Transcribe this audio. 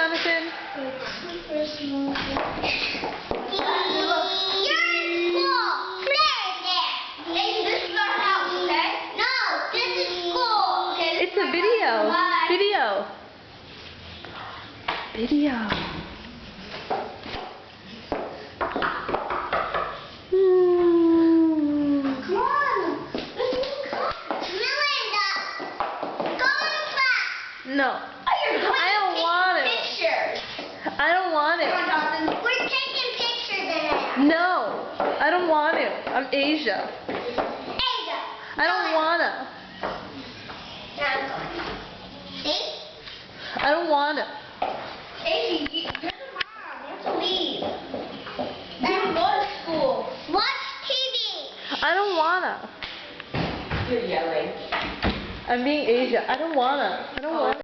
Jonathan? You're in school. Play there. Hey, this is our house, okay? No, this is school. Okay, It's a video. Bye. Video. Video. Come on. Melinda, go in the class. No. I don't want it. Pictures. I don't want Come on, it. Jonathan. We're taking pictures in it. No. I don't want it. I'm Asia. Asia. I don't wanna. See? I don't wanna. Asia, you're the mom. You have to leave. Then go to school. Watch TV. I don't wanna. You're yelling. I'm being Asia. I don't wanna. I don't wanna.